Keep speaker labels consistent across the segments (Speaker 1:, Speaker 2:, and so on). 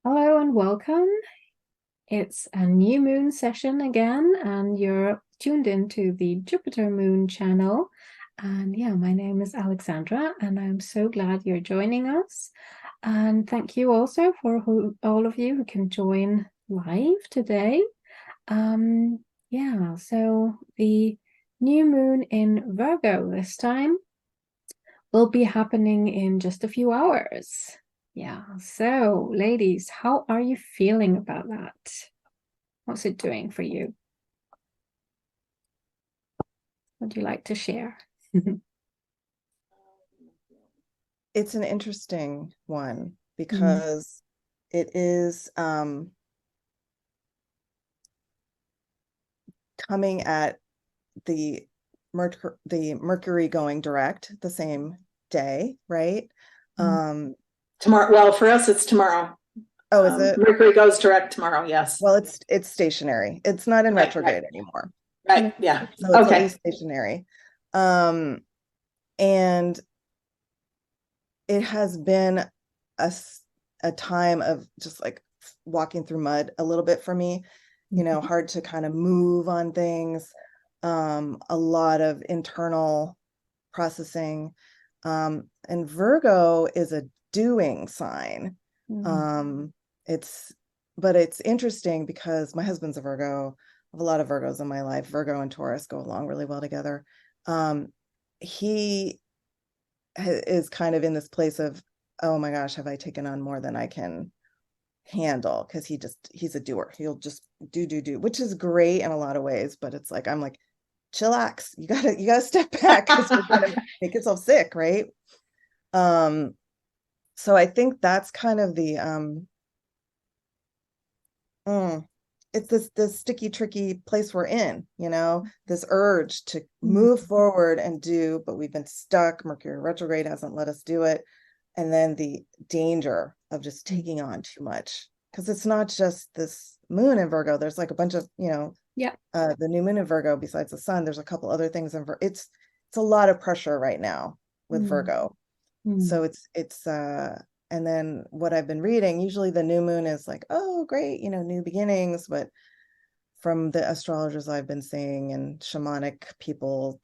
Speaker 1: Hello and welcome. It's a new moon session again, and you're tuned into the Jupiter Moon channel. And yeah, my name is Alexandra, and I'm so glad you're joining us. And thank you also for all of you who can join live today. Um, yeah, so the new moon in Virgo this time will be happening in just a few hours. Yeah, so ladies, how are you feeling about that? What's it doing for you? Would you like to share?
Speaker 2: It's an interesting one
Speaker 1: Mm.
Speaker 2: because it is coming at the Mercury going direct the same day, right?
Speaker 1: Mm.
Speaker 2: Um,
Speaker 3: Tomorrow. Well, for us, it's tomorrow.
Speaker 2: oh, is it?
Speaker 3: Mercury goes direct tomorrow. Yes.
Speaker 2: Well, it's stationary. It's not in
Speaker 3: Right.
Speaker 2: retrograde
Speaker 3: Right.
Speaker 2: anymore,
Speaker 3: Right.
Speaker 1: Yeah.
Speaker 3: Yeah.
Speaker 2: so it's at
Speaker 3: Okay.
Speaker 2: least stationary. Um, and it has been a time of just like walking through mud a little bit for me, hard to kind of move on things, a lot of internal processing. And Virgo is a doing sign.
Speaker 1: Mm.
Speaker 2: Um, it's, but it's interesting because my husband's a Virgo. I have a lot of Virgos in my life. Virgo and Taurus go along really well together. He is kind of in this place of, oh my gosh, have I taken on more than I can handle? Because he's a doer. He'll just do, which is great in a lot of ways, but it's like I'm like, chillax, you gotta step back because you're gonna make yourself sick, right? um so I think that's kind of the mm, it's this sticky tricky place we're in, this urge to
Speaker 1: Mm.
Speaker 2: move forward and do, but we've been stuck. Mercury retrograde hasn't let us do it. And then the danger of just taking on too much, because it's not just this moon in Virgo. There's like a bunch of,
Speaker 1: Yeah.
Speaker 2: the new moon in Virgo, besides the sun, there's a couple other things in Virgo. It's a lot of pressure right now with
Speaker 1: Mm.
Speaker 2: Virgo.
Speaker 1: Mm.
Speaker 2: So it's and then what I've been reading, usually the new moon is like, oh great, new beginnings, but from the astrologers I've been seeing and shamanic people,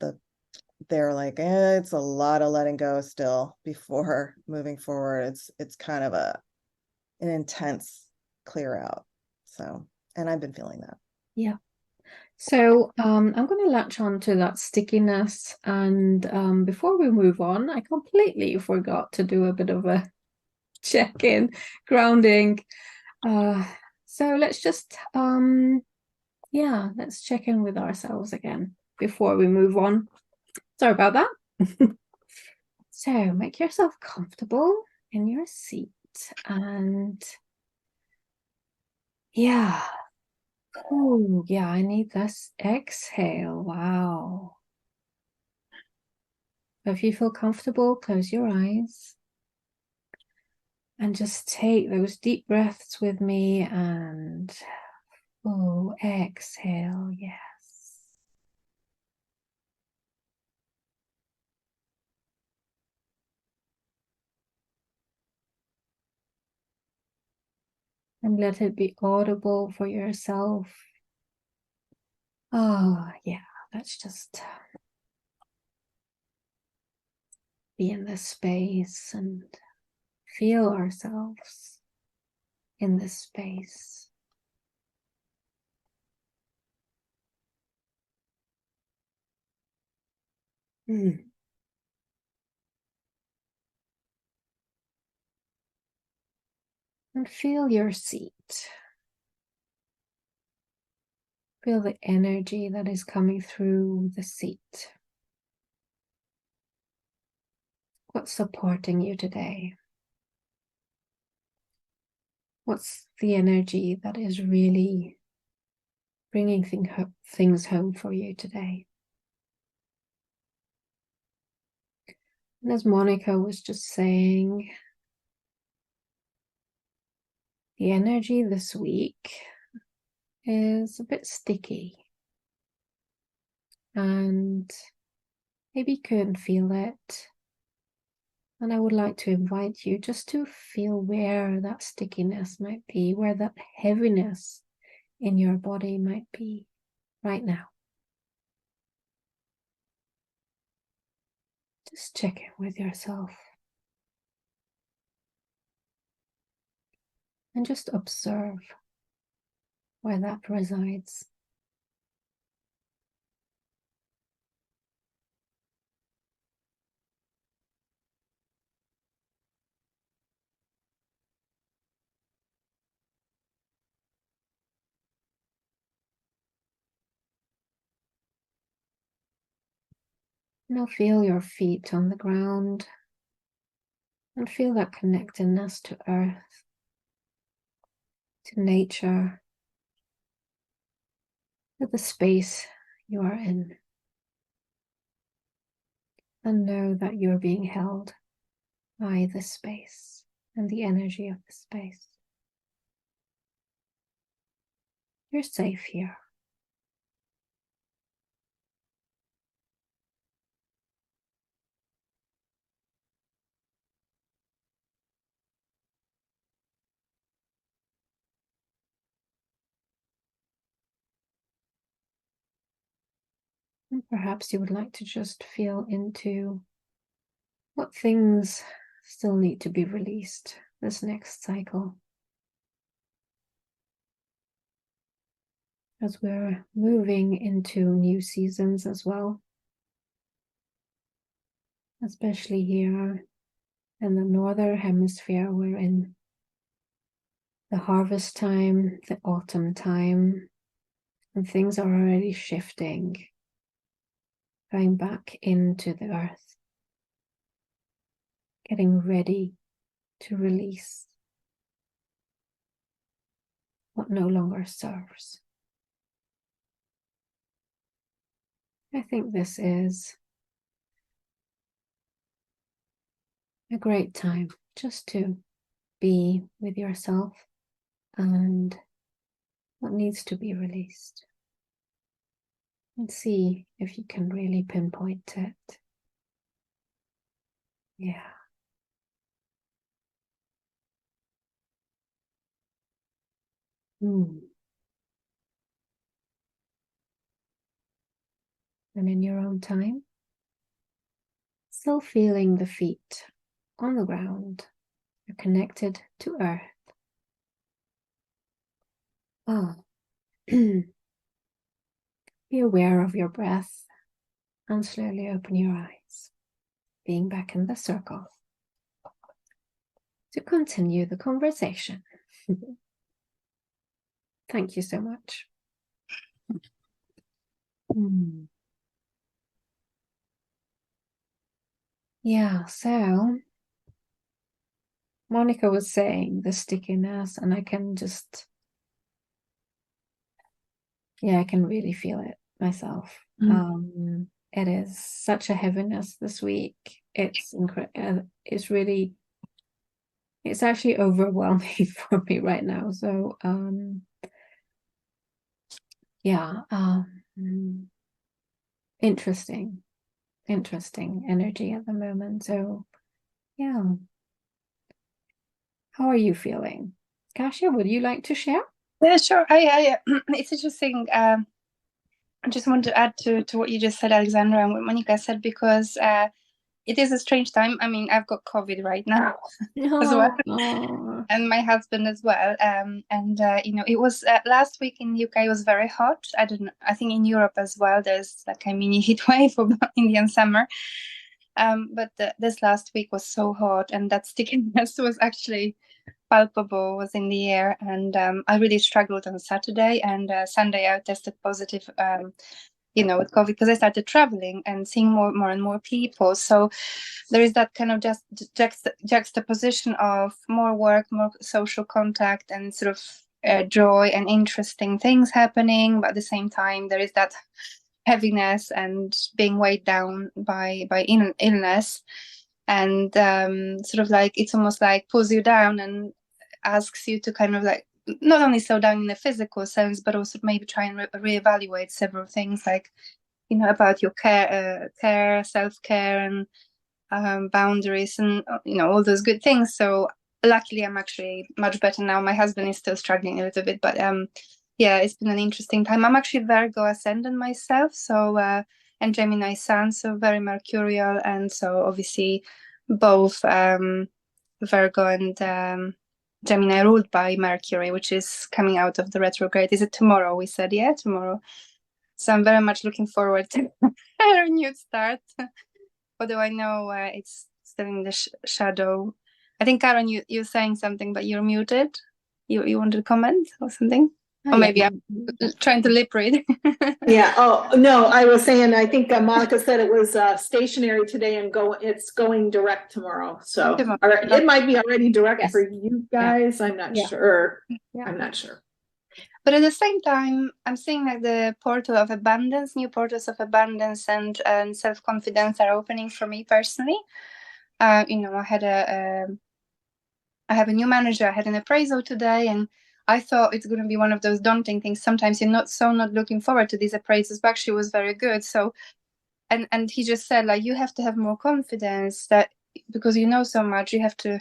Speaker 2: they're like, it's a lot of letting go still before moving forward. It's kind of an intense clear out. So, and I've been feeling that.
Speaker 1: Yeah. So I'm going to latch on to that stickiness. And before we move on, I completely forgot to do a bit of a check-in, grounding. Uh, so let's just yeah, let's check in with ourselves again before we move on. Sorry about that. So make yourself comfortable in your seat and yeah. Oh, yeah, I need this exhale. Wow. If you feel comfortable, close your eyes and just take those deep breaths with me and oh, exhale. Yes. And let it be audible for yourself. Oh, yeah, let's just be in this space and feel ourselves in this space. Mm. And feel your seat. Feel the energy that is coming through the seat. What's supporting you today? What's the energy that is really bringing things home for you today? And as Monica was just saying, the energy this week is a bit sticky. And maybe you couldn't feel it And I would like to invite you just to feel where that stickiness might be, where that heaviness in your body might be right now. Just check in with yourself. And just observe where that resides. Now feel your feet on the ground and feel that connectedness to earth, to nature, to the space you are in. And know that you're being held by the space and the energy of the space. You're safe here. And perhaps you would like to just feel into what things still need to be released this next cycle. As we're moving into new seasons as well, especially here in the northern hemisphere, we're in the harvest time, the autumn time, and things are already shifting, going back into the earth, getting ready to release what no longer serves. I think this is a great time just to be with yourself and what needs to be released, and see if you can really pinpoint it. Yeah. And in your own time, still feeling the feet on the ground, you're connected to earth. Be aware of your breath and slowly open your eyes, being back in the circle to continue the conversation. Thank you so much. Yeah, so Monica was saying the stickiness, and I can just, I can really feel it myself. It is such a heaviness this week. It's incredible. It's actually overwhelming for me right now. So, interesting energy at the moment. So, yeah. How are you feeling? Kasia, would you like to share?
Speaker 4: Yeah, sure. I it's interesting. I just want to add to what you just said, Alexandra, and what Monica said, because it is a strange time. I mean, I've got COVID right now as well, and my husband as well. It was last week in the UK. It was very hot. I don't know. I think in Europe as well, there's like a mini heat wave of Indian summer. But this last week was so hot, and that stickiness was actually palpable, was in the air, and I really struggled on Saturday, and Sunday I tested positive, with COVID, because I started traveling and seeing more and more people. So there is that kind of just juxtaposition of more work, more social contact, and sort of joy and interesting things happening, but at the same time there is that heaviness and being weighed down by illness, and sort of like it's almost like pulls you down and asks you to kind of like not only slow down in the physical sense, but also maybe try and reevaluate several things, like about your care, self-care, and boundaries, and all those good things. So luckily, I'm actually much better now. My husband is still struggling a little bit, but yeah, it's been an interesting time. I'm actually Virgo ascendant myself, so and Gemini Sun, so very mercurial, and so obviously both Virgo and Gemini ruled by Mercury, which is coming out of the retrograde. Is it tomorrow? We said, yeah, tomorrow. So I'm very much looking forward to a renewed start. Although I know it's still in the shadow. I think, Karen, you're saying something, but you're muted. You wanted to comment or something?
Speaker 1: Oh,
Speaker 4: Or
Speaker 1: yeah.
Speaker 4: maybe I'm trying to lip read.
Speaker 3: Yeah. Oh, no, I was saying, I think Monica said it was stationary today and it's going direct tomorrow. So
Speaker 4: Tomorrow.
Speaker 3: or it might be already direct
Speaker 1: Yes.
Speaker 3: for you guys. I'm not
Speaker 1: Yeah.
Speaker 3: sure.
Speaker 1: Yeah.
Speaker 3: I'm not sure.
Speaker 4: But at the same time, I'm seeing like the portal of abundance, new portals of abundance and self-confidence are opening for me personally. I have a new manager. I had an appraisal today, and I thought it's going to be one of those daunting things. Sometimes you're not looking forward to these appraisals, but actually it was very good. So, and he just said, like, you have to have more confidence that because you know so much, you have to,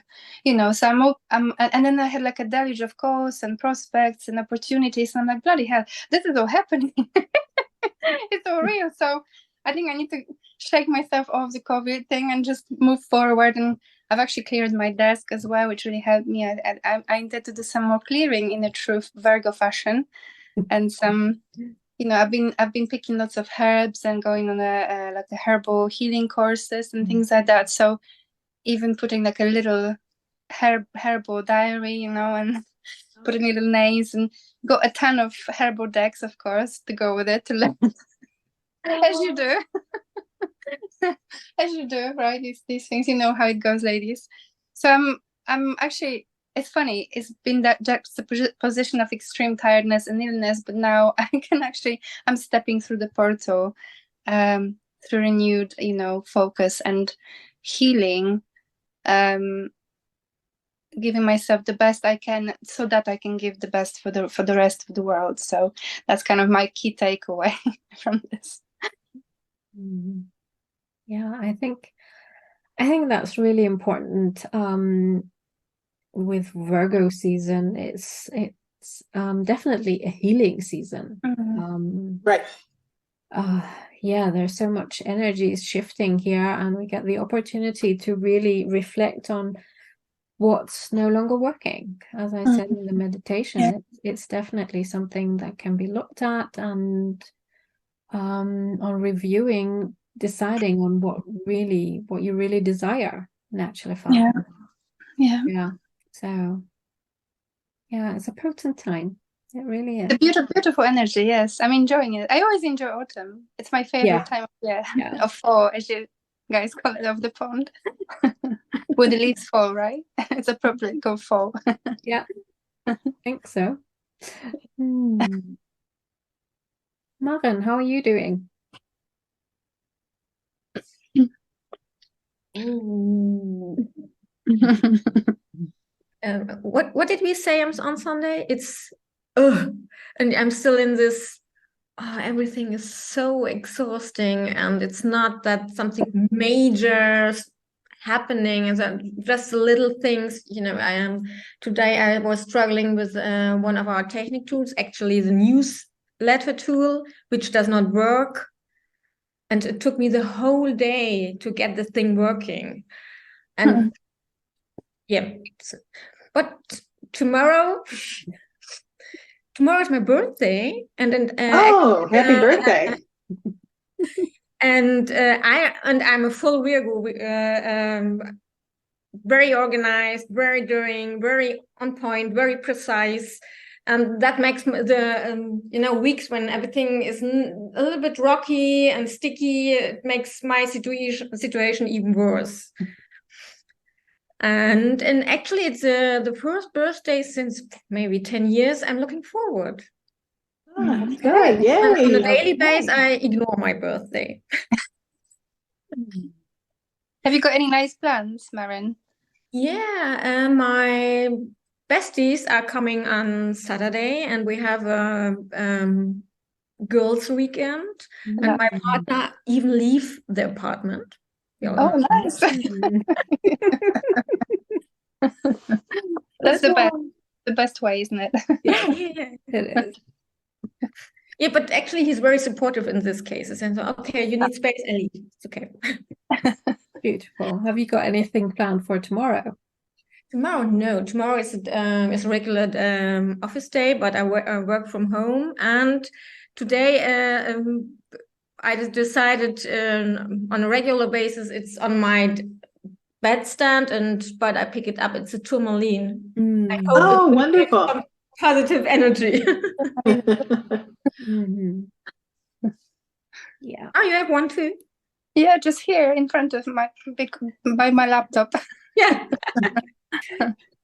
Speaker 4: so and then I had like a deluge of calls and prospects and opportunities. And I'm like, bloody hell, this is all happening. It's all real. So I think I need to shake myself off the COVID thing and just move forward. And I've actually cleared my desk as well, which really helped me. I intend to do some more clearing in a true Virgo fashion, and some, I've been picking lots of herbs and going on like the herbal healing courses and things like that. So even putting like a little herbal diary, and putting little names, and got a ton of herbal decks, of course, to go with it to learn. As you do. As you do, right? These things, you know how it goes, ladies. So I'm actually, it's funny, it's been that juxtaposition of extreme tiredness and illness, but now I'm stepping through the portal through renewed, focus and healing, giving myself the best I can so that I can give the best for the rest of the world. So that's kind of my key takeaway from this.
Speaker 1: Yeah, I think that's really important. With Virgo season, it's definitely a healing season.
Speaker 3: Right.
Speaker 1: Yeah, there's so much energy is shifting here, and we get the opportunity to really reflect on what's no longer working. As I said in the meditation, it's definitely something that can be looked at and on reviewing, deciding on what you really desire naturally. Yeah. So yeah, it's a potent time. It really is.
Speaker 4: The beautiful energy. Yes, I'm enjoying it. I always enjoy autumn. It's my favorite time of year, of fall, as you guys call it, of the pond. When the leaves fall, right? It's appropriate to go fall.
Speaker 1: Yeah, I think so. Maren, how are you doing?
Speaker 5: What did we say on Sunday? It's and I'm still in this. Everything is so exhausting, and it's not that something major happening, and that just little things. Today I was struggling with one of our technic tools, actually the newsletter tool, which does not work, and it took me the whole day to get the thing working. And yeah, but tomorrow is my birthday, and
Speaker 3: happy birthday!
Speaker 5: And I'm a full Virgo, very organized, very doing, very on point, very precise, and that makes the weeks when everything is a little bit rocky and sticky, it makes my situation even worse. And actually, it's the first birthday since maybe 10 years I'm looking forward.
Speaker 3: That's good. Yay.
Speaker 5: On a daily basis, I ignore my birthday.
Speaker 4: Have you got any nice plans, Maren?
Speaker 5: Yeah, my besties are coming on Saturday, and we have a girls' weekend. And my partner even leave the apartment. We all
Speaker 4: Oh,
Speaker 5: know.
Speaker 4: nice.
Speaker 1: Mm.
Speaker 4: That's the best.
Speaker 1: Well,
Speaker 4: The best way, isn't it?
Speaker 5: Yeah, yeah.
Speaker 1: it is.
Speaker 5: Yeah, but actually he's very supportive in these cases. And so, okay, you need space, Ellie. It's okay.
Speaker 1: Beautiful. Have you got anything planned for tomorrow?
Speaker 5: Tomorrow, no. Tomorrow is a regular office day, but I work from home. And today I just decided on a regular basis it's on my bedstand, but I pick it up. It's a tourmaline. I
Speaker 1: Mm.
Speaker 5: hope it
Speaker 3: Oh,
Speaker 5: will give
Speaker 3: wonderful.
Speaker 5: some positive energy.
Speaker 1: Mhm. Yeah.
Speaker 5: Oh, you have one too?
Speaker 4: Yeah, just here in front of my by my laptop.
Speaker 5: Yeah.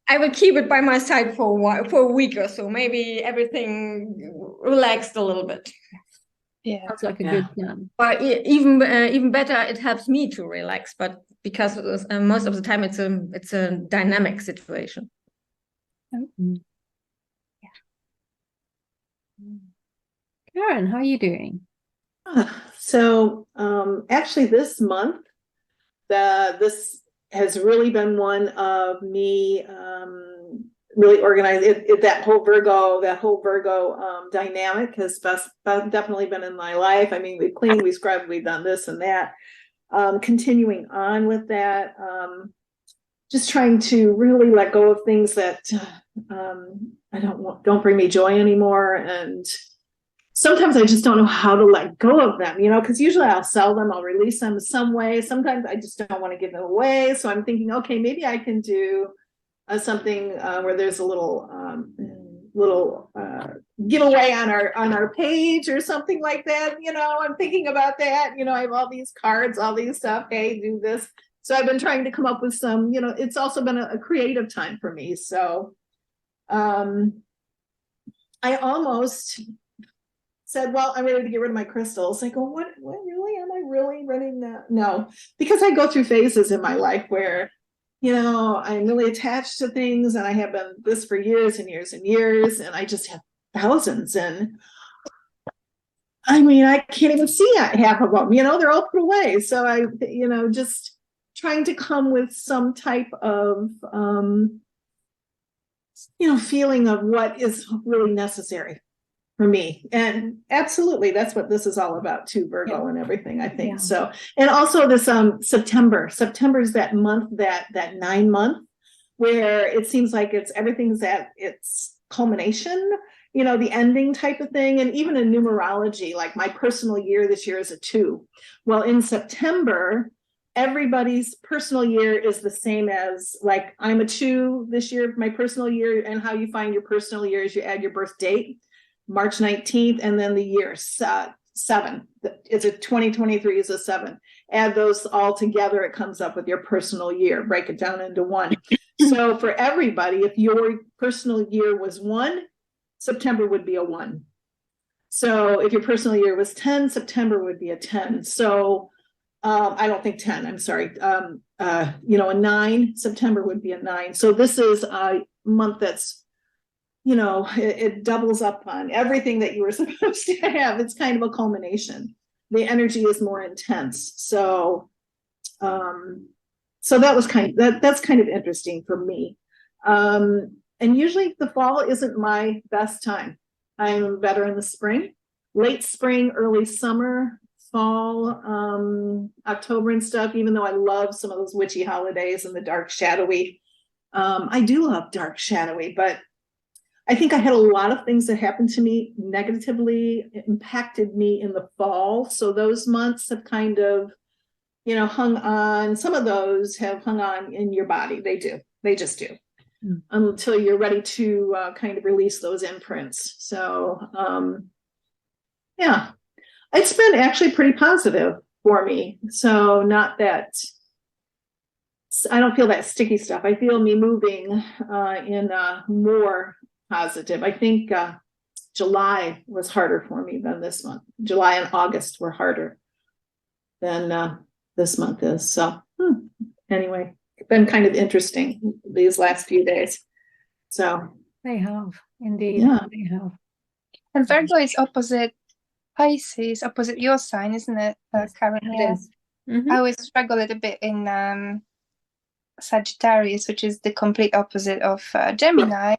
Speaker 5: I will keep it by my side for a while, for a week or so. Maybe everything relaxed a little bit.
Speaker 4: Yeah.
Speaker 1: Sounds like a
Speaker 3: Yeah.
Speaker 1: good plan.
Speaker 5: But even better, it helps me to relax. But because most of the time it's a dynamic situation.
Speaker 1: Mm. Karen, how are you doing?
Speaker 3: So actually this month, this has really been one of me really organized. That whole Virgo dynamic has definitely been in my life. I mean, we've cleaned, we've scrubbed, we've done this and that. Continuing on with that, just trying to really let go of things that I don't bring me joy anymore. And sometimes I just don't know how to let go of them, because usually I'll sell them, I'll release them some way. Sometimes I just don't want to give them away. So I'm thinking, okay, maybe I can do something where there's a little giveaway on our page or something like that. I'm thinking about that. I have all these cards, all these stuff. Hey, do this. So I've been trying to come up with some. It's also been a creative time for me. So I almost said, well, I'm ready to get rid of my crystals. I go, what really? Am I really ready now? No, because I go through phases in my life where, I'm really attached to things, and I have been this for years and years and years, and I just have thousands. And I mean, I can't even see half of them, they're all put away. So I, just trying to come with some type of, feeling of what is really necessary for me. And absolutely, that's what this is all about too, Virgo, and everything, I think.
Speaker 1: Yeah.
Speaker 3: So, and also this September is that month, that 9 month where it seems like everything's at its culmination, the ending type of thing. And even in numerology, like my personal year this year is a 2. Well, in September, everybody's personal year is the same as, like, I'm a 2 this year, my personal year. And how you find your personal year is you add your birth date, March 19th, and then the year 7. It's a 2023 is a 7. Add those all together, it comes up with your personal year. Break it down into 1. So for everybody, if your personal year was 1, September would be a 1. So if your personal year was 10, September would be a 10. So I don't think 10, I'm sorry. A 9, September would be a 9. So this is a month that's, it doubles up on everything that you were supposed to have. It's kind of a culmination. The energy is more intense. So, so that was that's kind of interesting for me. And usually the fall isn't my best time. I'm better in the spring, late spring, early summer, fall, October and stuff, even though I love some of those witchy holidays and the dark shadowy. I do love dark shadowy, but I think I had a lot of things that happened to me negatively, impacted me in the fall. So those months have kind of, hung on. Some of those have hung on in your body. They do. They just do. Until you're ready to kind of release those imprints. So, yeah, it's been actually pretty positive for me. So not that, I don't feel that sticky stuff. I feel me moving in more positive. I think July was harder for me than this month. July and August were harder than this month is. So anyway, it's been kind of interesting these last few days. So
Speaker 1: They have, indeed.
Speaker 3: Yeah.
Speaker 1: They have.
Speaker 4: And Virgo is opposite Pisces, opposite your sign, isn't it,
Speaker 1: Yes,
Speaker 4: Karen?
Speaker 1: It
Speaker 4: Yeah.
Speaker 1: is.
Speaker 4: I always struggle a little bit in Sagittarius, which is the complete opposite of Gemini.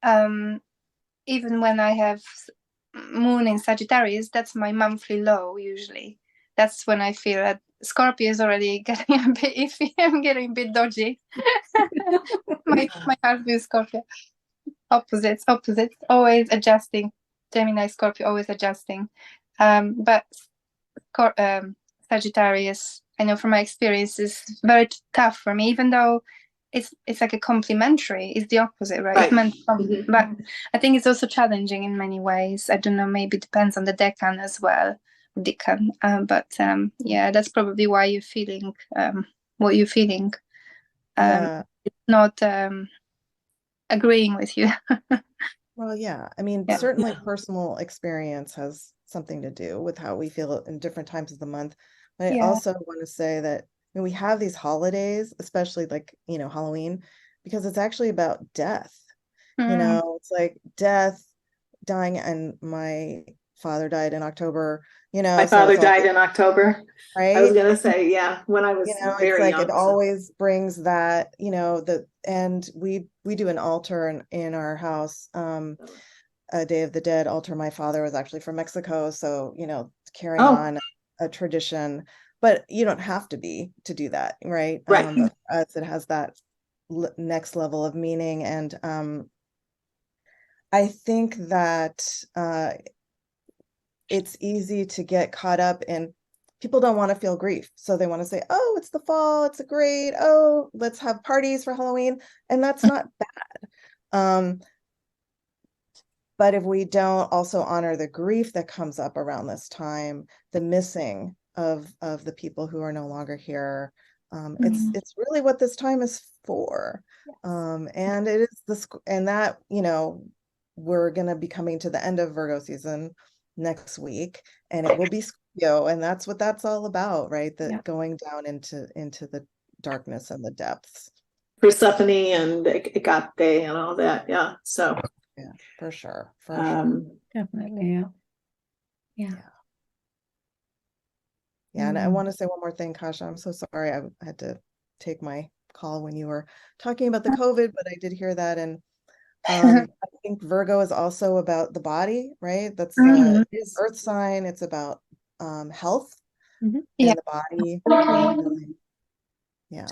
Speaker 4: Even when I have Moon in Sagittarius, that's my monthly low usually. That's when I feel that Scorpio is already getting a bit iffy. I'm getting a bit dodgy. my husband is Scorpio. Opposites, always adjusting. Gemini, Scorpio, always adjusting. But Sagittarius, I know from my experience, is very tough for me, even though it's like a complementary. It's the opposite, right? It's meant but I think it's also challenging in many ways. I don't know, maybe it depends on the decan as well. Decan. Yeah, that's probably why you're feeling what you're feeling. It's not agreeing with you.
Speaker 2: Well, yeah. I mean, certainly personal experience has something to do with how we feel in different times of the month. But I also want to say that we have these holidays, especially like, Halloween, because it's actually about death. It's like death, dying, and my father died in October.
Speaker 3: My father died in October.
Speaker 2: Right.
Speaker 3: I was gonna say, when I was very
Speaker 2: it's like
Speaker 3: young.
Speaker 2: It always brings that, and we do an altar in our house, a Day of the Dead altar. My father was actually from Mexico, so carrying on a tradition, but you don't have to do that, right?
Speaker 3: Right.
Speaker 2: But for us, it has that next level of meaning, and I think that it's easy to get caught up in, people don't want to feel grief. So they want to say, oh, it's the fall, it's let's have parties for Halloween. And that's not bad. But if we don't also honor the grief that comes up around this time, the missing of the people who are no longer here, it's really what this time is for. And it is that, we're going to be coming to the end of Virgo season next week, and it will be Scorpio, and that's what that's all about, right? Going down into the darkness and the depths.
Speaker 3: Persephone and Agate and all that. Yeah. So
Speaker 2: yeah, for sure.
Speaker 1: Definitely. Yeah.
Speaker 2: And I want to say one more thing, Kasha. I'm so sorry I had to take my call when you were talking about the COVID, but I did hear that, and I think Virgo is also about the body, right? That's the earth sign. It's about health and the body.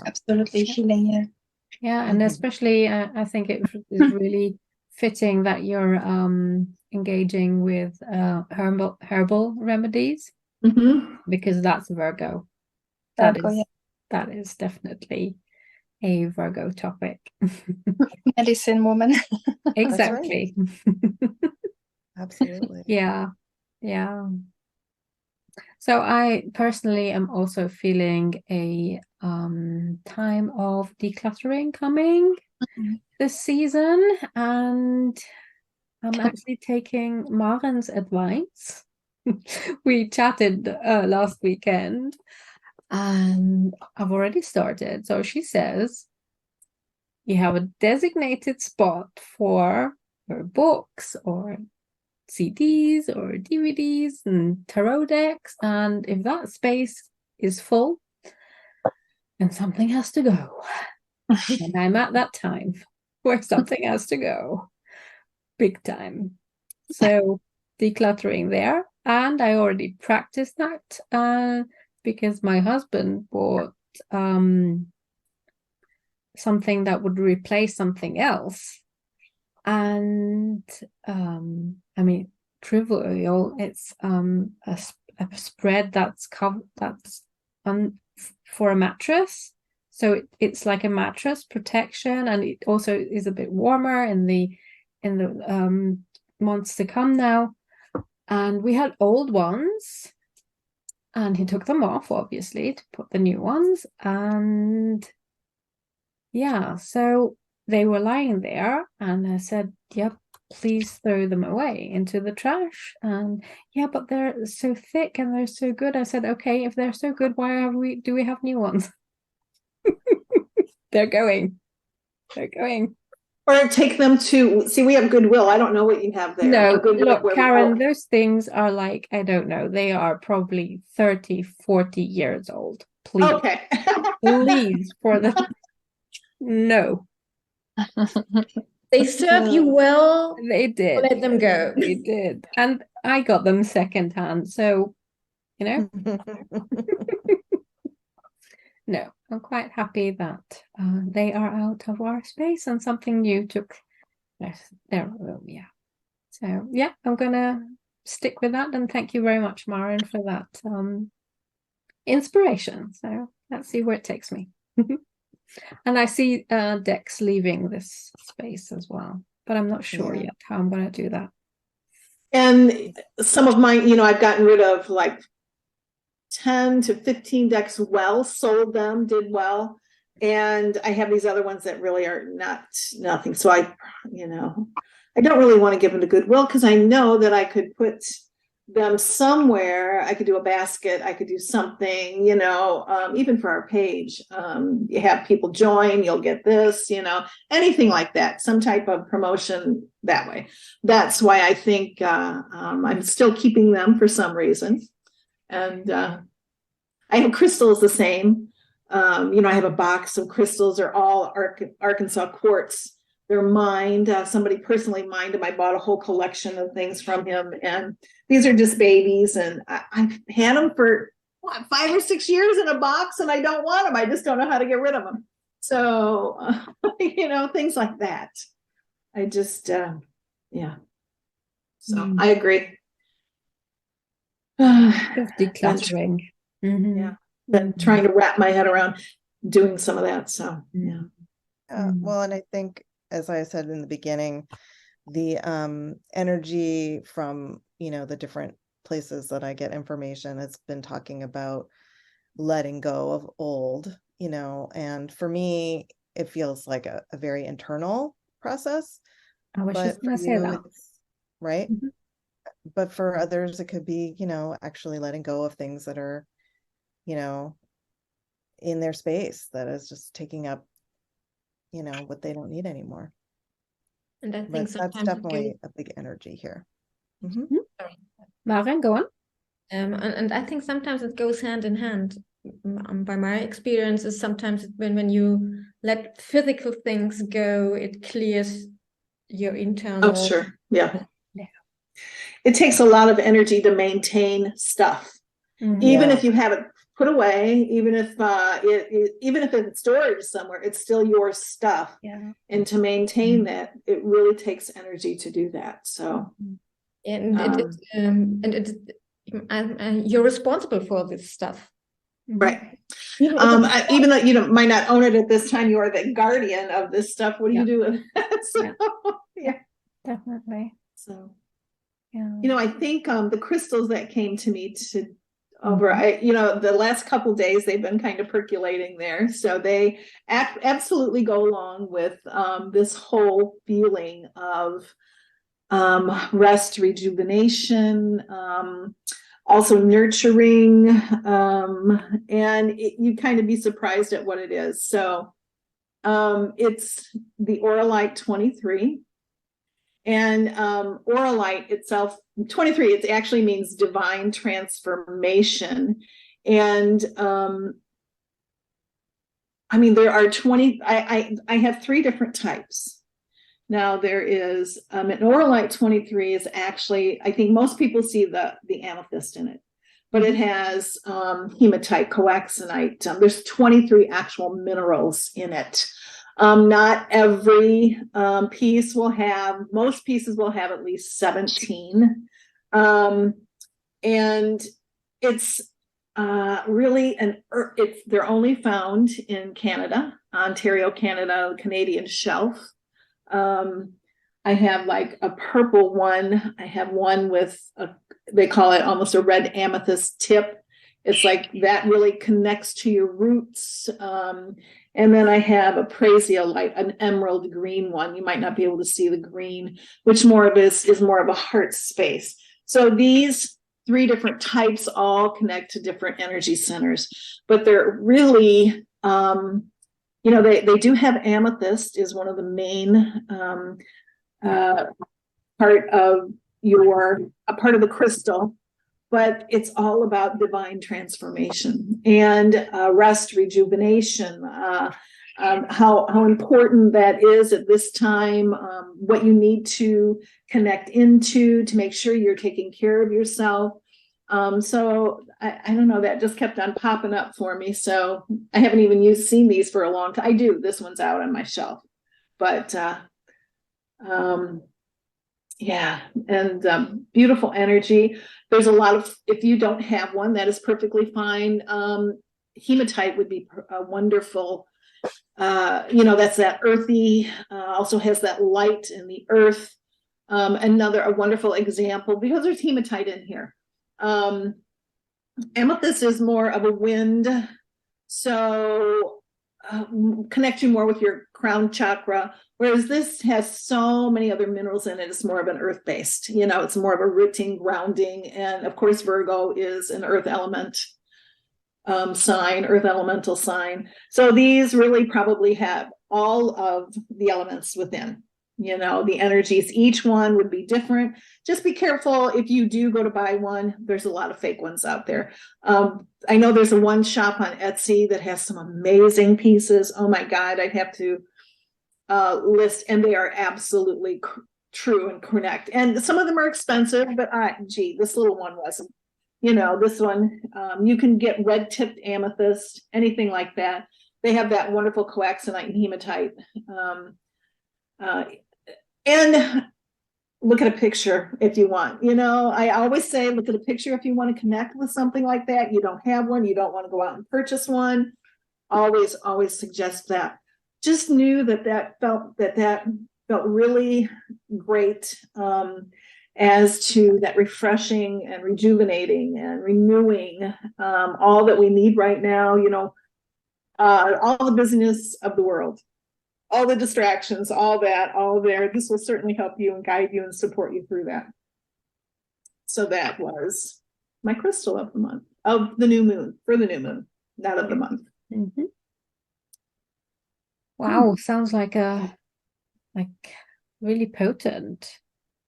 Speaker 4: Absolutely healing.
Speaker 1: And especially I think it is really fitting that you're engaging with herbal remedies, because that's Virgo. That is definitely a Virgo topic.
Speaker 4: Medicine woman.
Speaker 1: Exactly.
Speaker 2: Right. Absolutely.
Speaker 1: Yeah. So I personally am also feeling a time of decluttering coming this season, and I'm actually taking Maren's advice. We chatted last weekend, and I've already started. So she says you have a designated spot for her books or CDs or DVDs and tarot decks, and if that space is full, then something has to go. And I'm at that time where something has to go, big time. So decluttering there, and I already practiced that because my husband bought something that would replace something else, and I mean, trivial. It's a spread that's for a mattress, so it's like a mattress protection, and it also is a bit warmer in the months to come now. And we had old ones, and he took them off, obviously, to put the new ones, and so they were lying there, and I said, yep, please throw them away into the trash. And but they're so thick and they're so good. I said, okay, if they're so good, why do we have new ones? They're going.
Speaker 3: Or take them to, see, we have Goodwill. I don't know what you have there.
Speaker 1: No,
Speaker 3: A Goodwill
Speaker 1: look,
Speaker 3: where
Speaker 1: Karen, those things are like, I don't know, they are probably 30, 40 years old. Please,
Speaker 3: Okay.
Speaker 1: please, for the no,
Speaker 5: They serve you well,
Speaker 1: they did.
Speaker 5: let them go.
Speaker 1: They did. And I got them secondhand. So, you know, no, I'm quite happy that they are out of our space and something new took their room. Yeah. So, yeah, I'm going to stick with that. And thank you very much, Maren, for that inspiration. So let's see where it takes me. And I see Dex leaving this space as well, but I'm not sure yet how I'm going to do that.
Speaker 3: And some of mine, you know, I've gotten rid of like 10 to 15 decks, sold them, did well. And I have these other ones that really are nothing. So I don't really want to give them to Goodwill because I know that I could put them somewhere. I could do a basket. I could do something, even for our page. You have people join, you'll get this, anything like that, some type of promotion that way. That's why I think I'm still keeping them for some reason. And I have crystals the same. I have a box of crystals. They're all Arkansas quartz. They're mined. Somebody personally mined them. I bought a whole collection of things from him. And these are just babies. And I've had them for 5 or 6 years in a box, and I don't want them. I just don't know how to get rid of them. So, things like that. I just, yeah. So I agree.
Speaker 1: Just decluttering.
Speaker 3: Yeah. Been trying to wrap my head around doing some of that. So, yeah.
Speaker 2: Well, and I think, as I said in the beginning, the energy from, the different places that I get information has been talking about letting go of old, and for me, it feels like a very internal process.
Speaker 1: I was just going to say that.
Speaker 2: Right. Mm-hmm. But for others, it could be, actually letting go of things that are, in their space that is just taking up, what they don't need anymore.
Speaker 5: And I think
Speaker 2: that's definitely a big energy here.
Speaker 1: Mm-hmm. Maren, go on.
Speaker 5: And I think sometimes it goes hand in hand. By my experiences, sometimes when you let physical things go, it clears your internal.
Speaker 3: Oh, sure. Yeah. It takes a lot of energy to maintain stuff, even if you have it put away, even if it's in storage somewhere, it's still your stuff.
Speaker 1: Yeah.
Speaker 3: And to maintain that, it really takes energy to do that. So,
Speaker 5: you're responsible for this stuff,
Speaker 3: right? Even though you might not own it at this time, you are the guardian of this stuff. What do you do with it? So, yeah,
Speaker 1: definitely.
Speaker 3: So.
Speaker 1: Yeah.
Speaker 3: I think the crystals that came to me the last couple of days, they've been kind of percolating there. So they absolutely go along with this whole feeling of rest, rejuvenation, also nurturing, and you kind of be surprised at what it is. So it's the Auralite 23. And Auralite itself, 23, it actually means divine transformation. And there are 20, I have 3 different types. Now there is an Auralite 23 is actually, I think most people see the amethyst in it, but it has hematite, coaxinite. There's 23 actual minerals in it. Not every piece most pieces will have at least 17. And it's really they're only found in Canada, Ontario, Canada, Canadian shelf. I have like a purple one. I have one with they call it almost a red amethyst tip. It's like that really connects to your roots. And then I have a prasiolite, an emerald green one. You might not be able to see the green, which more of this is more of a heart space. So these 3 different types all connect to different energy centers, but they're really, you know, they do have amethyst is one of the main part of a part of the crystal, but it's all about divine transformation and rest, rejuvenation, how important that is at this time, what you need to connect into to make sure you're taking care of yourself. So I don't know, that just kept on popping up for me. So I haven't even seen these for a long time. I do. This one's out on my shelf, but yeah, and beautiful energy. There's a lot of, if you don't have one, that is perfectly fine. Hematite would be a wonderful, you know, that's that earthy, also has that light in the earth. A wonderful example, because there's hematite in here. Amethyst is more of a wind, so connect you more with your crown chakra, whereas this has so many other minerals in it. It's more of an earth-based, you know, it's more of a rooting, grounding, and of course Virgo is an earth element sign, earth elemental sign. So these really probably have all of the elements within, you know, the energies. Each one would be different. Just be careful if you do go to buy one. There's a lot of fake ones out there. I know there's one shop on Etsy that has some amazing pieces. Oh my God, I'd have to list, and they are absolutely true and correct. And some of them are expensive, but gee, this little one wasn't. You know, this one, you can get red tipped amethyst, anything like that. They have that wonderful coaxinite and hematite. And look at a picture if you want. You know, I always say, look at a picture if you want to connect with something like that. You don't have one, you don't want to go out and purchase one. Always suggest that. Just knew that felt really great. As to that refreshing and rejuvenating and renewing, all that we need right now, you know, all the busyness of the world, all the distractions, all there. This will certainly help you and guide you and support you through that. So that was my crystal of the month, of the new moon, for the new moon, not of the month.
Speaker 1: Mm-hmm. Wow, sounds like really potent.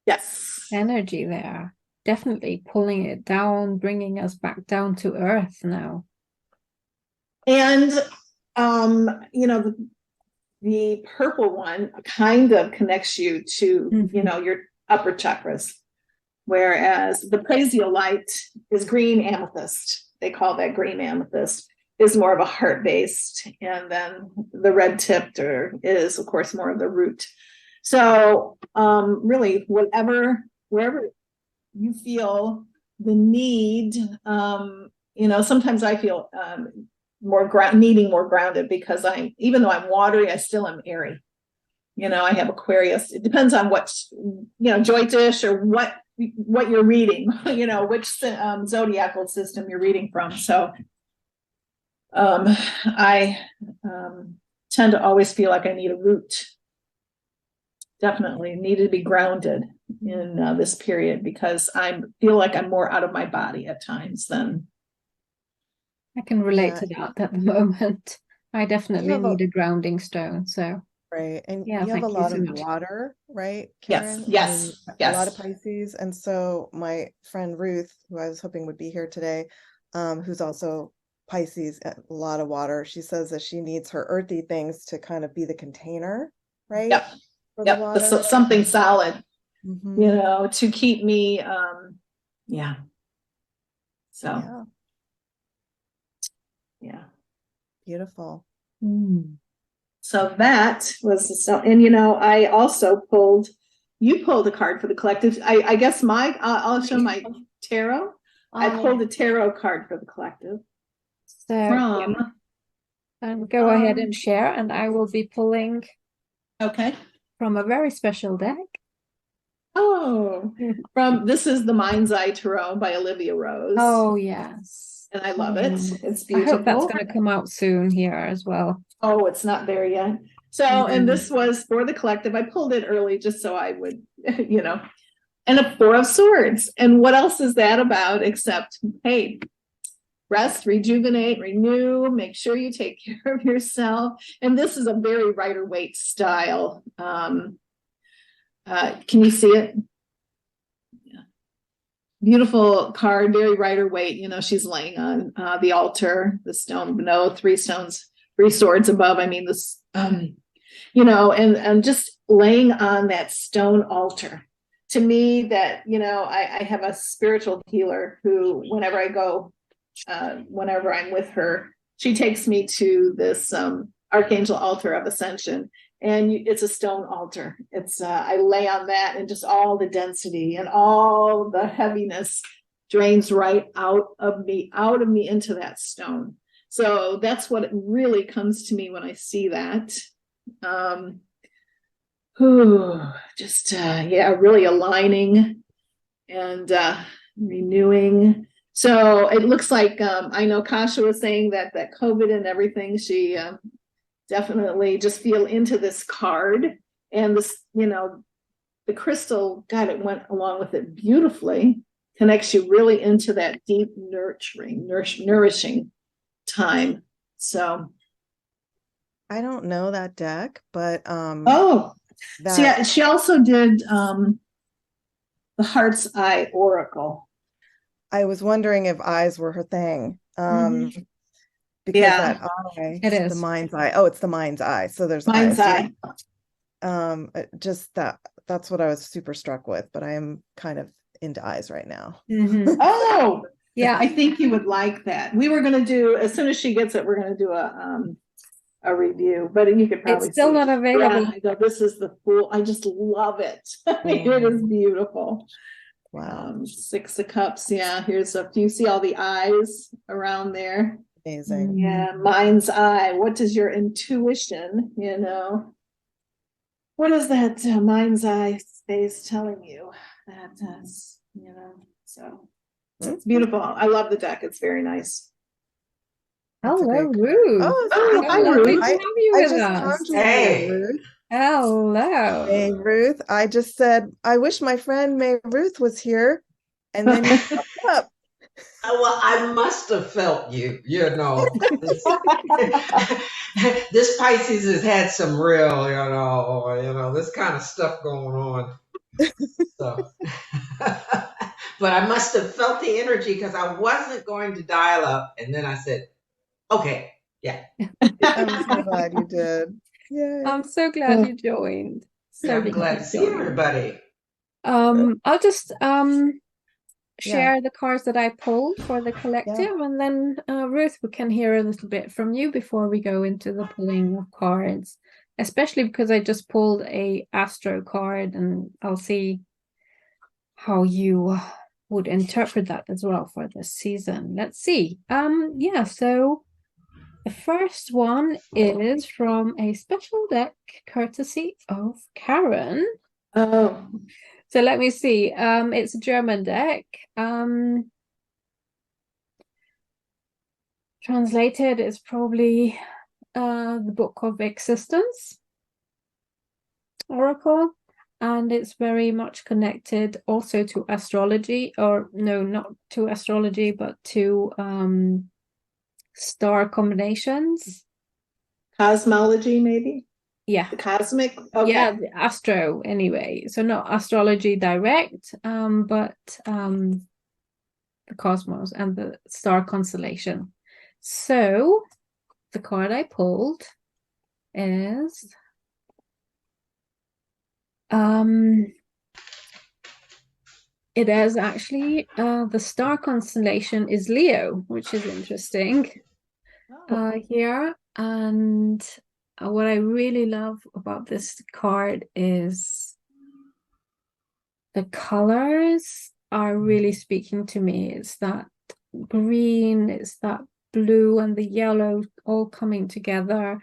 Speaker 3: Yes.
Speaker 1: Energy there. Definitely pulling it down, bringing us back down to earth now.
Speaker 3: And, you know, the purple one kind of connects you to, you know, your upper chakras, whereas the prasiolite is green amethyst. They call that green amethyst, is more of a heart-based, and then the red tipped is, of course, more of the root. So really, wherever you feel the need, you know, sometimes I feel needing more grounded, because even though I'm watery, I still am airy. You know, I have Aquarius. It depends on what, you know, Joitish or what you're reading, you know, which zodiacal system you're reading from. So I tend to always feel like I need a root. Definitely needed to be grounded in this period, because I feel like I'm more out of my body at times than.
Speaker 1: I can relate to that at the moment. I definitely need a grounding stone. So
Speaker 2: right, and
Speaker 1: yeah,
Speaker 2: you have a lot of
Speaker 1: much.
Speaker 2: water, right, Karen?
Speaker 3: Yes.
Speaker 2: A lot of Pisces, and so my friend Ruth, who I was hoping would be here today, who's also Pisces, a lot of water. She says that she needs her earthy things to kind of be the container, right?
Speaker 3: Yep. Something solid, you know, to keep me, yeah. So, yeah.
Speaker 2: Beautiful.
Speaker 3: So that was, and you know, I also you pulled a card for the collective. I guess I'll show my tarot. I pulled a tarot card for the collective.
Speaker 1: So go ahead and share, and I will be pulling.
Speaker 3: Okay.
Speaker 1: From a very special deck.
Speaker 3: Oh, this is the Mind's Eye Tarot by Olivia Rose.
Speaker 1: Oh, yes.
Speaker 3: And I love it. It's beautiful.
Speaker 1: I hope that's going to come out soon here as well.
Speaker 3: Oh, it's not there yet. So, and this was for the collective. I pulled it early just so I would, you know, and a Four of Swords. And what else is that about except, hey, rest, rejuvenate, renew, make sure you take care of yourself. And this is a very Rider-Waite style. Can you see it? Yeah. Beautiful card, very Rider-Waite. You know, she's laying on the altar, the stone, no, three stones, three swords above. I mean, this, you know, and just laying on that stone altar. To me, that, you know, I have a spiritual healer who, whenever I go, whenever I'm with her, she takes me to this Archangel altar of ascension, and it's a stone altar. It's I lay on that, and just all the density and all the heaviness drains right out of me into that stone. So that's what it really comes to me when I see that. Just yeah, really aligning and renewing. So it looks like I know Kasha was saying that COVID and everything, she definitely just feel into this card, and this, you know, the crystal, God, it went along with it beautifully, connects you really into that deep nourishing time. So
Speaker 2: I don't know that deck, but
Speaker 3: oh, she also did the Heart's Eye Oracle.
Speaker 2: I was wondering if eyes were her thing. Because
Speaker 3: Yeah,
Speaker 2: that eye,
Speaker 1: it is
Speaker 2: the mind's eye. Oh, it's the mind's eye. So there's
Speaker 3: mind's
Speaker 2: eyes.
Speaker 3: eye.
Speaker 2: Just that's what I was super struck with, but I am kind of into eyes right now.
Speaker 3: Oh,
Speaker 1: Yeah,
Speaker 3: I think you would like that. We were going to do, as soon as she gets it, we're going to do a review, but you could probably
Speaker 1: it's still
Speaker 3: see.
Speaker 1: not available.
Speaker 3: Yeah, I go, this is the Fool. I just love it. It is beautiful.
Speaker 2: Wow.
Speaker 3: Six of Cups. Yeah, here's a few. See all the eyes around there.
Speaker 2: Amazing.
Speaker 3: Yeah, mind's eye. What does your intuition, you know? What is that mind's eye space telling you? That is, you know, so it's beautiful. I love the deck. It's very nice.
Speaker 1: Hello,
Speaker 2: Ruth.
Speaker 1: Ruth.
Speaker 2: Oh,
Speaker 3: hi,
Speaker 1: Lovely
Speaker 3: Ruth.
Speaker 1: to have you
Speaker 2: I
Speaker 1: with
Speaker 2: just
Speaker 1: us.
Speaker 2: conjured you, Ruth.
Speaker 1: Hello.
Speaker 2: Hey, Ruth. I just said, I wish my friend May Ruth was here. And then you popped up.
Speaker 6: Well, I must have felt you, you know. This Pisces has had some real, this kind of stuff going on. So, but I must have felt the energy because I wasn't going to dial up. And then I said, okay, yeah.
Speaker 2: I'm so glad you did. Yeah.
Speaker 1: I'm so glad you joined.
Speaker 6: I'm glad to see everybody.
Speaker 1: I'll just share the cards that I pulled for the collective, and then Ruth, we can hear a little bit from you before we go into the pulling of cards, especially because I just pulled a Astro card, and I'll see how you would interpret that as well for this season. Let's see. So the first one is from a special deck courtesy of Karen.
Speaker 3: Oh,
Speaker 1: so let me see. It's a German deck. Translated is probably the Book of Existence Oracle, and it's very much connected also to astrology, or no, not to astrology, but to star combinations.
Speaker 3: Cosmology, maybe?
Speaker 1: Yeah.
Speaker 3: The cosmic? Okay.
Speaker 1: Yeah, the astro anyway. So not astrology direct, but the cosmos and the star constellation. So the card I pulled is it is actually the star constellation is Leo, which is interesting here. And what I really love about this card is the colors are really speaking to me. It's that green, it's that blue and the yellow all coming together.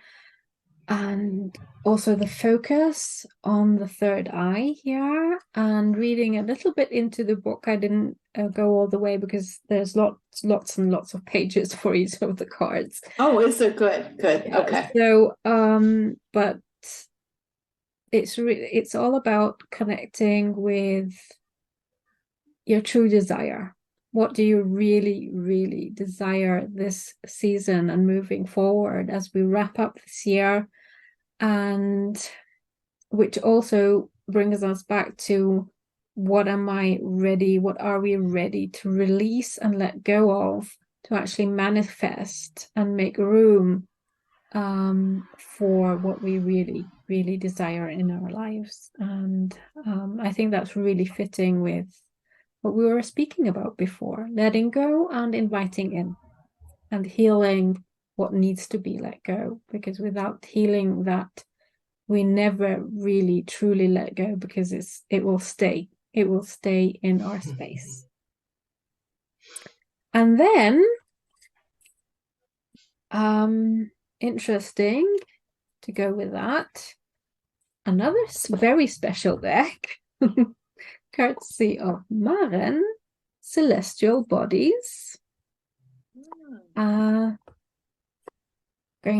Speaker 1: And also the focus on the third eye here, and reading a little bit into the book. I didn't go all the way because there's lots and lots of pages for each of the cards.
Speaker 3: Oh, is it good? Okay.
Speaker 1: So but it's all about connecting with your true desire. what do you really, really desire this season and moving forward as we wrap up this year? And which also brings us back to, what am I ready? What are we ready to release and let go of, to actually manifest and make room for what we really, really desire in our lives? And I think that's really fitting with what we were speaking about before, letting go and inviting in, and healing what needs to be let go, because without healing that, we never really truly let go, because it will stay in our space. And then interesting to go with that, another very special deck courtesy of Maren, Celestial Bodies. Going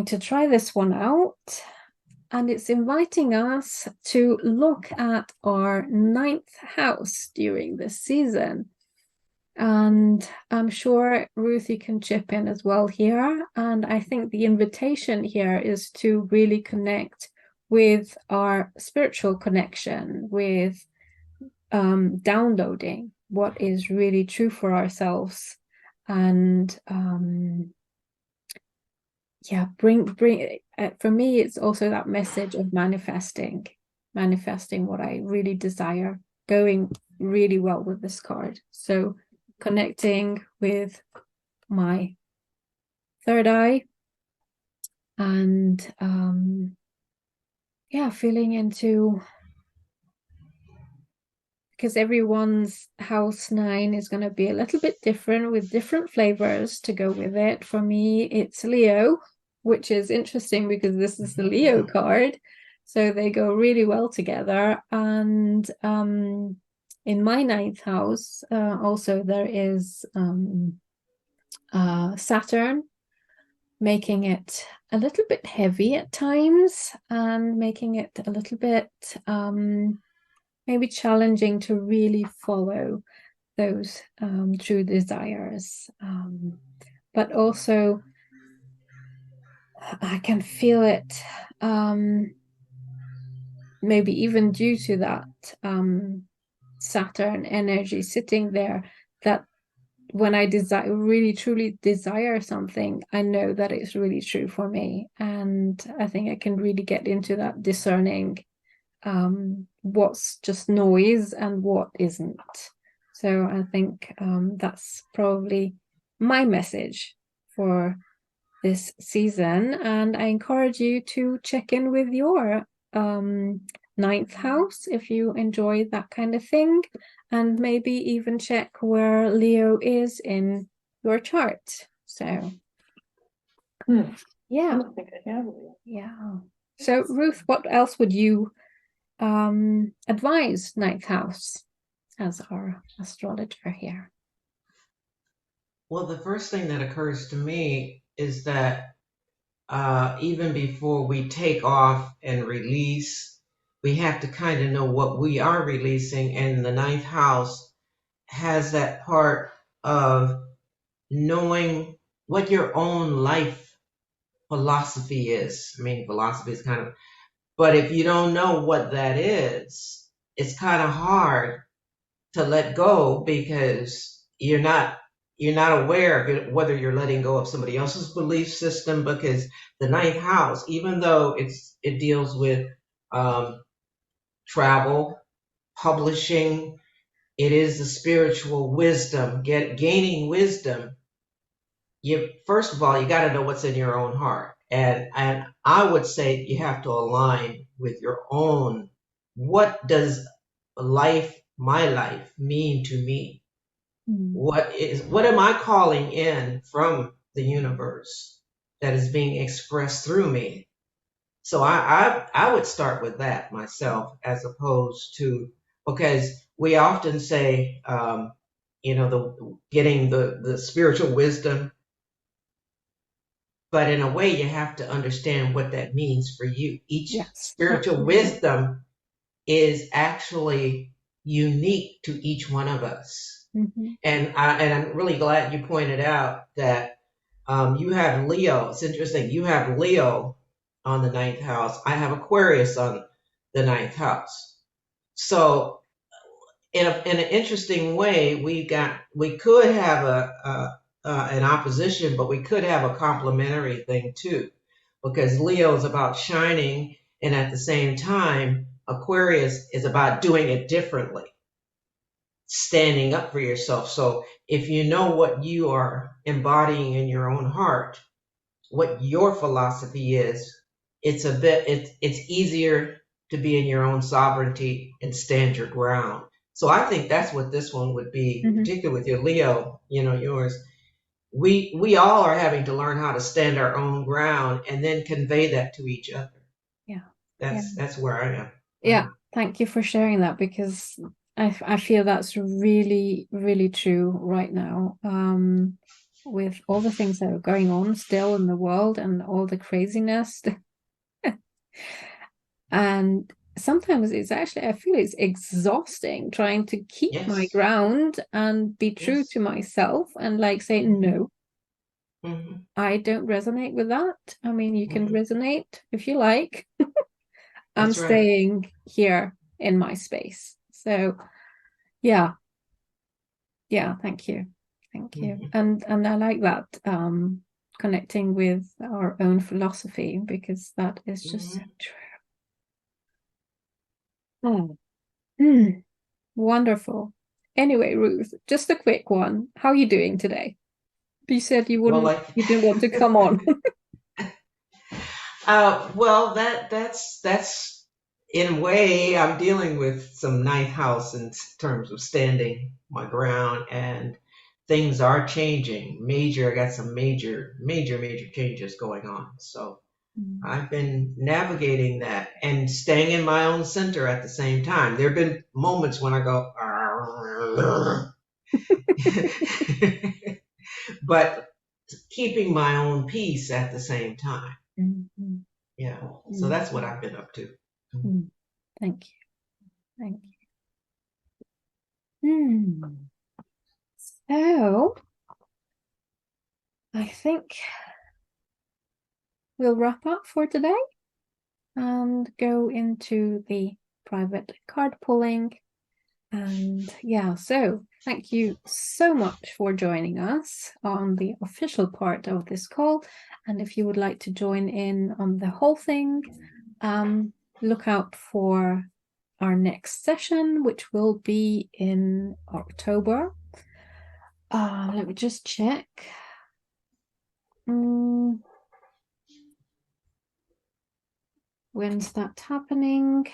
Speaker 1: to try this one out, and it's inviting us to look at our 9th house during this season. And I'm sure Ruthie can chip in as well here. And I think the invitation here is to really connect with our spiritual connection, with downloading what is really true for ourselves. And yeah, bring for me, it's also that message of manifesting what I really desire, going really well with this card. So connecting with my third eye, and yeah, feeling into, because everyone's house 9 is going to be a little bit different, with different flavors to go with it. For me, it's Leo, which is interesting because this is the Leo card, so they go really well together. And in my 9th house, also there is Saturn, making it a little bit heavy at times, and making it a little bit maybe challenging to really follow those true desires. But also, I can feel it, maybe even due to that Saturn energy sitting there, that when I really truly desire something, I know that it's really true for me. And I think I can really get into that discerning what's just noise and what isn't. So I think that's probably my message for this season. And I encourage you to check in with your 9th house if you enjoy that kind of thing, and maybe even check where Leo is in your chart. So yeah.
Speaker 3: I don't think I have it.
Speaker 1: Yeah. So Ruth, what else would you advise 9th house as our astrologer here?
Speaker 6: Well, the first thing that occurs to me is that even before we take off and release, we have to kind of know what we are releasing. And the 9th house has that part of knowing what your own life philosophy is. I mean, philosophy is kind of, but if you don't know what that is, it's kind of hard to let go, because you're not aware of it, whether you're letting go of somebody else's belief system. Because the 9th house, even though it deals with travel, publishing, it is the spiritual wisdom, gaining wisdom. You, first of all, you got to know what's in your own heart, and I would say you have to align with your own. What does my life mean to me? What am I calling in from the universe that is being expressed through me? So I would start with that myself, as opposed to, because we often say, getting the spiritual wisdom, but in a way you have to understand what that means for you. Each spiritual wisdom is actually unique to each one of us. And I'm really glad you pointed out that you have Leo. It's interesting. You have Leo on the ninth house. I have Aquarius on the ninth house. So in an interesting way, we could have an opposition, but we could have a complementary thing too, because Leo is about shining, and at the same time, Aquarius is about doing it differently, standing up for yourself. So if you know what you are embodying in your own heart, what your philosophy is, it's easier to be in your own sovereignty and stand your ground. So I think that's what this one would be, particularly with your Leo, yours. We all are having to learn how to stand our own ground and then convey that to each other.
Speaker 1: Yeah.
Speaker 6: That's where I am.
Speaker 1: Yeah. Thank you for sharing that, because I feel that's really, really true right now. With all the things that are going on still in the world and all the craziness. And sometimes it's actually, I feel it's exhausting trying to keep my ground and be true to myself and like say, no, I don't resonate with that. I mean, you can resonate if you like. I'm staying here in my space. So yeah, thank you. And I like that, connecting with our own philosophy, because that is just so true. Wonderful. Anyway, Ruth, just a quick one. How are you doing today? You said you didn't want to come on.
Speaker 6: Well, that's in a way, I'm dealing with some ninth house in terms of standing my ground, and things are changing. I got some major changes going on. So I've been navigating that and staying in my own center at the same time. There have been moments when I go, but keeping my own peace at the same time. Yeah. So that's what I've been up to.
Speaker 1: Thank you. So I think we'll wrap up for today and go into the private card pulling. And yeah, so thank you so much for joining us on the official part of this call. And if you would like to join in on the whole thing, look out for our next session, which will be in October. Let me just check. When's that happening?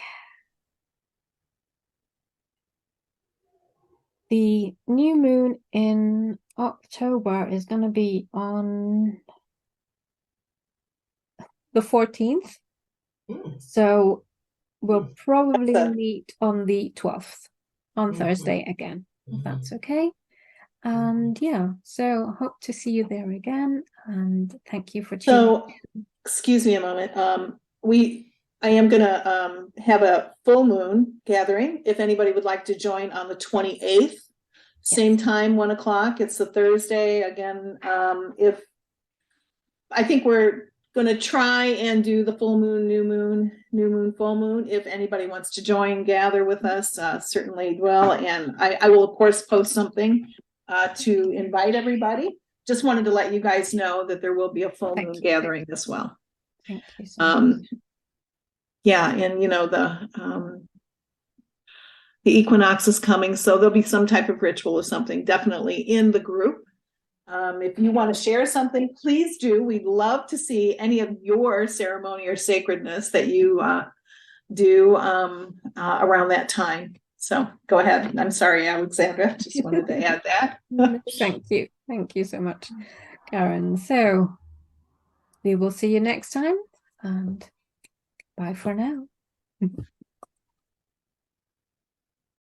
Speaker 1: The new moon in October is going to be on the 14th. So we'll probably meet on the 12th, on Thursday again, if that's okay. And yeah, so hope to see you there again. And thank you for tuning in.
Speaker 3: Excuse me a moment. I am going to have a full moon gathering. If anybody would like to join on the 28th, same time, 1 o'clock. It's a Thursday again. If I think we're going to try and do the full moon, new moon, full moon. If anybody wants to join, gather with us, certainly will. And I will of course post something to invite everybody. Just wanted to let you guys know that there will be a full moon gathering as well.
Speaker 1: Thank you so much.
Speaker 3: Yeah, and the equinox is coming, so there'll be some type of ritual or something definitely in the group. If you want to share something, please do. We'd love to see any of your ceremony or sacredness that you do around that time. So go ahead. I'm sorry, Alexandra. Just wanted to add that.
Speaker 1: Thank you so much, Karen. So we will see you next time, and bye for now.